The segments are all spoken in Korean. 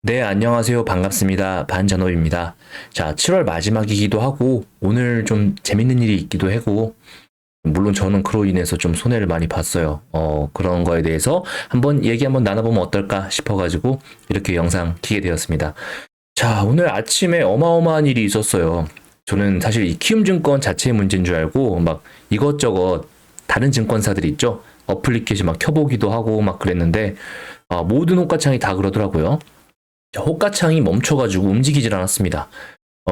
네, 안녕하세요. 반갑습니다. 반전호입니다. 자, 7월 마지막이기도 하고, 오늘 좀 재밌는 일이 있기도 하고, 물론 저는 그로 인해서 좀 손해를 많이 봤어요. 그런 거에 대해서 얘기 한번 나눠보면 어떨까 싶어가지고, 이렇게 영상 키게 되었습니다. 자, 오늘 아침에 어마어마한 일이 있었어요. 저는 사실 이 키움증권 자체의 문제인 줄 알고, 막 이것저것 다른 증권사들 있죠? 어플리케이션 막 켜보기도 하고 막 그랬는데, 모든 호가창이 다 그러더라고요. 자, 호가창이 멈춰가지고 움직이질 않았습니다.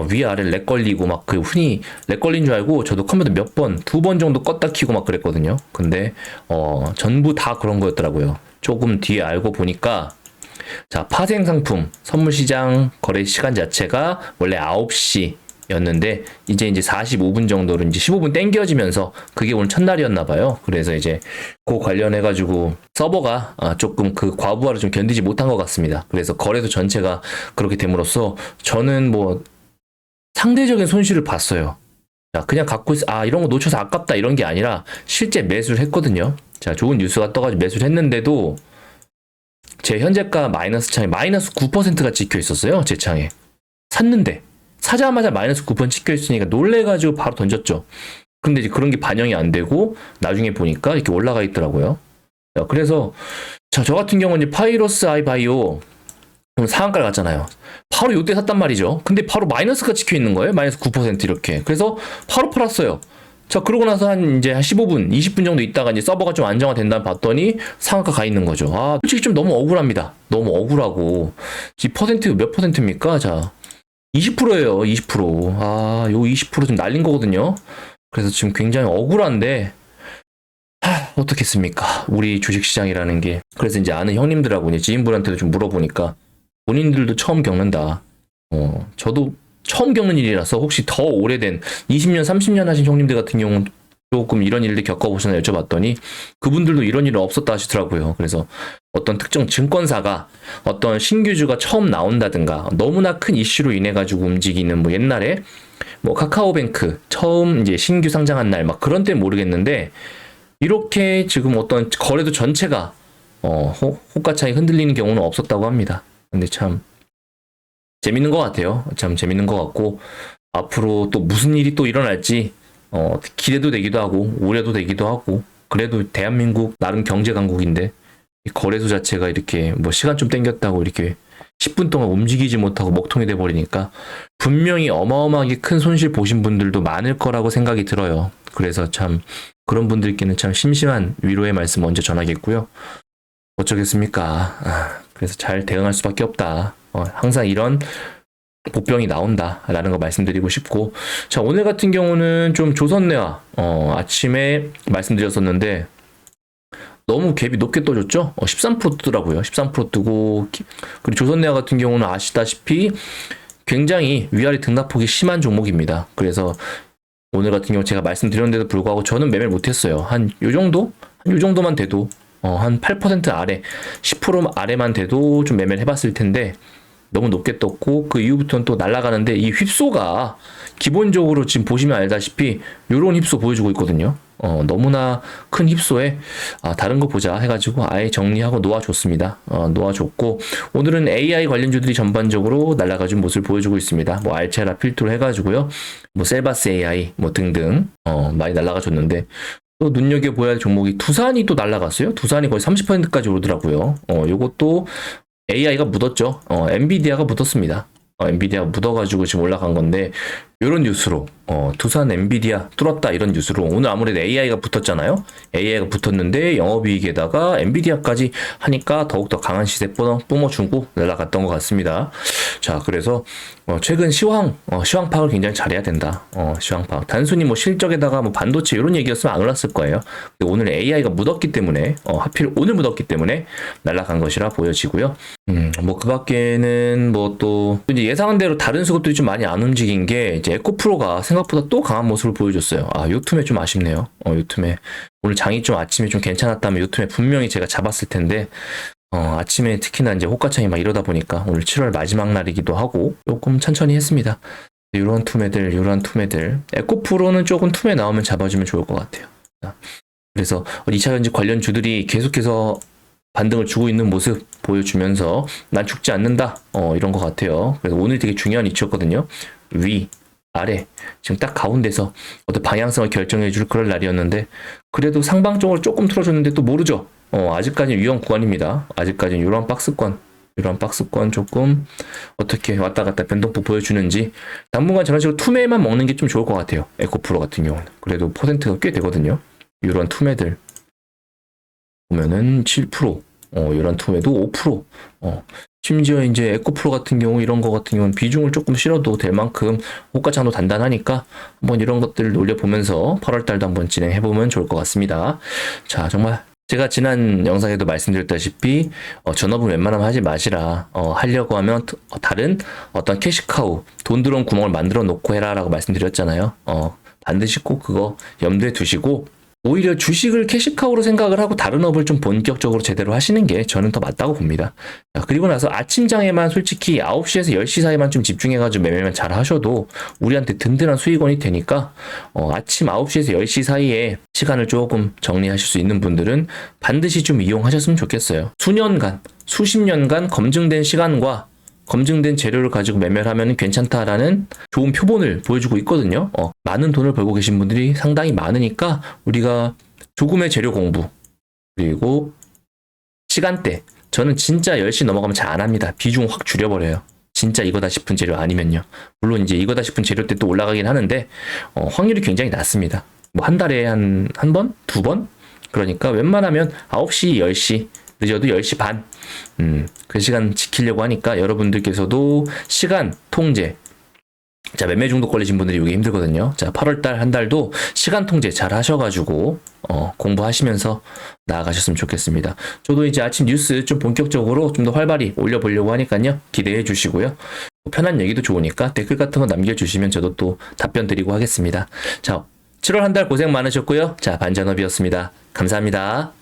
위아래 렉 걸리고 막 그 흔히 렉 걸린 줄 알고 저도 컴퓨터 몇 번, 두 번 정도 껐다 켜고 막 그랬거든요. 근데 전부 다 그런 거였더라고요. 조금 뒤에 알고 보니까 자, 파생 상품 선물 시장 거래 시간 자체가 원래 9시였는데 이제 45분 정도로 이제 15분 땡겨지면서 그게 오늘 첫날이었나 봐요. 그래서 이제 그 관련해 가지고 서버가 조금 그 과부하를 좀 견디지 못한 것 같습니다. 그래서 거래소 전체가 그렇게 됨으로써 저는 뭐 상대적인 손실을 봤어요. 자, 그냥 갖고 있어. 이런 거 놓쳐서 아깝다 이런 게 아니라 실제 매수를 했거든요. 자, 좋은 뉴스가 떠가지고 매수를 했는데도 제 현재가 마이너스 창에 마이너스 9%가 찍혀 있었어요. 제 창에. 샀는데 사자마자 마이너스 9% 찍혀 있으니까 놀래가지고 바로 던졌죠. 근데 이제 그런 게 반영이 안 되고 나중에 보니까 이렇게 올라가 있더라고요. 자, 그래서 자, 저 같은 경우는 이제 파이로스 아이바이오 상한가를 갔잖아요. 바로 요때 샀단 말이죠. 근데 바로 마이너스가 찍혀 있는 거예요. 마이너스 9% 이렇게. 그래서 바로 팔았어요. 자, 그러고 나서 한 15분, 20분 정도 있다가 이제 서버가 좀 안정화 된다 봤더니 상한가 가 있는 거죠. 솔직히 좀 너무 억울합니다. 너무 억울하고. 이 퍼센트 몇 퍼센트입니까? 자, 20%예요. 20%. 요 20%좀 날린 거거든요. 그래서 지금 굉장히 억울한데 어떻겠습니까? 우리 주식시장이라는 게. 그래서 이제 아는 형님들하고 이제 지인분한테도 좀 물어보니까 본인들도 처음 겪는다. 저도 처음 겪는 일이라서 혹시 더 오래된 20년, 30년 하신 형님들 같은 경우는 조금 이런 일들 겪어보시나 여쭤봤더니 그분들도 이런 일은 없었다 하시더라고요. 그래서 어떤 특정 증권사가 어떤 신규주가 처음 나온다든가 너무나 큰 이슈로 인해 가지고 움직이는 뭐 옛날에 뭐 카카오뱅크 처음 이제 신규 상장한 날 막 그런 때 모르겠는데 이렇게 지금 어떤 거래도 전체가 호가창이 흔들리는 경우는 없었다고 합니다. 근데 참 재밌는 것 같아요. 참 재밌는 것 같고 앞으로 또 무슨 일이 또 일어날지 기대도 되기도 하고 우려도 되기도 하고 그래도 대한민국 나름 경제 강국인데 거래소 자체가 이렇게 뭐 시간 좀 땡겼다고 이렇게 10분 동안 움직이지 못하고 먹통이 돼 버리니까 분명히 어마어마하게 큰 손실 보신 분들도 많을 거라고 생각이 들어요. 그래서 참 그런 분들께는 참 심심한 위로의 말씀 먼저 전하겠고요. 어쩌겠습니까? 그래서 잘 대응할 수밖에 없다. 항상 이런 복병이 나온다라는 거 말씀드리고 싶고, 자, 오늘 같은 경우는 좀 조선내화 아침에 말씀드렸었는데 너무 갭이 높게 떠줬죠? 13% 뜨더라고요. 13% 뜨고 그리고 조선내화 같은 경우는 아시다시피 굉장히 위아래 등락폭이 심한 종목입니다. 그래서 오늘 같은 경우 제가 말씀드렸는데도 불구하고 저는 매매를 못했어요. 한 요 정도? 한 요 정도만 돼도 한 8% 아래, 10% 아래만 돼도 좀 매매를 해봤을 텐데 너무 높게 떴고 그 이후부터는 또 날아가는데 이 휩소가 기본적으로 지금 보시면 알다시피 요런 휩소 보여주고 있거든요. 너무나 큰 휩소에 다른 거 보자 해가지고 아예 정리하고 놓아줬습니다. 놓아줬고 오늘은 AI 관련주들이 전반적으로 날아가준 모습을 보여주고 있습니다. 뭐 알체라 필두로 해가지고요. 뭐 셀바스 AI 뭐 등등 많이 날아가줬는데 또 눈여겨보아야 할 종목이 두산이 또 날아갔어요. 두산이 거의 30%까지 오르더라고요. 요것도 AI가 묻었죠. 엔비디아가 묻었습니다. 엔비디아가 묻어가지고 지금 올라간 건데 이런 뉴스로 두산 엔비디아 뚫었다 이런 뉴스로 오늘 아무래도 AI가 붙었잖아요. AI가 붙었는데 영업이익에다가 엔비디아까지 하니까 더욱더 강한 시세 뿜어주고 날아갔던 것 같습니다. 자, 그래서 최근 시황 파악을 굉장히 잘해야 된다. 시황 파악. 단순히 뭐 실적에다가 뭐 반도체 이런 얘기였으면 안 올랐을 거예요. 근데 오늘 AI가 묻었기 때문에 하필 오늘 묻었기 때문에 날아간 것이라 보여지고요. 뭐 그 밖에는 뭐 또 이제 예상한 대로 다른 수급들이 좀 많이 안 움직인 게 이제 에코프로가 생각보다 또 강한 모습을 보여줬어요. 요 틈에 좀 아쉽네요. 요 틈에 오늘 장이 좀 아침에 좀 괜찮았다면 요 틈에 분명히 제가 잡았을 텐데 아침에 특히나 이제 호가창이 막 이러다 보니까 오늘 7월 마지막 날이기도 하고 조금 천천히 했습니다. 이런 투매들 에코프로는 조금 틈에 나오면 잡아주면 좋을 것 같아요. 그래서 2차전지 관련 주들이 계속해서 반등을 주고 있는 모습 보여주면서 난 죽지 않는다. 이런 것 같아요. 그래서 오늘 되게 중요한 이슈였거든요. 위, 아래, 지금 딱 가운데서 어떤 방향성을 결정해 줄 그럴 날이었는데, 그래도 상방적으로 조금 틀어줬는데 또 모르죠. 아직까지는 위험 구간입니다. 아직까지는 이런 박스권 조금 어떻게 왔다 갔다 변동폭 보여주는지, 당분간 저런 식으로 투매만 먹는 게 좀 좋을 것 같아요. 에코프로 같은 경우는. 그래도 퍼센트가 꽤 되거든요. 이런 투매들 보면은 7%, 이런 투매도 5%, 심지어 이제 에코프로 같은 경우 이런 거 같은 경우는 비중을 조금 실어도 될 만큼 호가창도 단단하니까 한번 이런 것들을 올려보면서 8월달도 한번 진행해보면 좋을 것 같습니다. 자, 정말 제가 지난 영상에도 말씀드렸다시피 전업은 웬만하면 하지 마시라. 하려고 하면 다른 어떤 캐시카우, 돈 들어온 구멍을 만들어 놓고 해라 라고 말씀드렸잖아요. 반드시 꼭 그거 염두에 두시고, 오히려 주식을 캐시카우로 생각을 하고 다른 업을 좀 본격적으로 제대로 하시는 게 저는 더 맞다고 봅니다. 자, 그리고 나서 아침장에만 솔직히 9시에서 10시 사이만 좀 집중해가지고 매매만 잘 하셔도 우리한테 든든한 수익원이 되니까, 아침 9시에서 10시 사이에 시간을 조금 정리하실 수 있는 분들은 반드시 좀 이용하셨으면 좋겠어요. 수년간, 수십 년간 검증된 시간과 검증된 재료를 가지고 매매를 하면 괜찮다라는 좋은 표본을 보여주고 있거든요. 많은 돈을 벌고 계신 분들이 상당히 많으니까 우리가 조금의 재료 공부, 그리고 시간대, 저는 진짜 10시 넘어가면 잘 안 합니다. 비중 확 줄여버려요. 진짜 이거다 싶은 재료 아니면요. 물론 이제 이거다 싶은 재료 때 또 올라가긴 하는데 확률이 굉장히 낮습니다. 뭐 한 달에 한 번? 두 번? 그러니까 웬만하면 9시, 10시, 늦어도 10시 반, 그 시간 지키려고 하니까 여러분들께서도 시간 통제, 자, 매매 중독 걸리신 분들이 이게 힘들거든요. 자, 8월달 한 달도 시간 통제 잘 하셔가지고 공부하시면서 나아가셨으면 좋겠습니다. 저도 이제 아침 뉴스 좀 본격적으로 좀 더 활발히 올려보려고 하니까요. 기대해 주시고요. 편한 얘기도 좋으니까 댓글 같은 거 남겨주시면 저도 또 답변 드리고 하겠습니다. 자, 7월 한 달 고생 많으셨고요. 자, 반전업이었습니다. 감사합니다.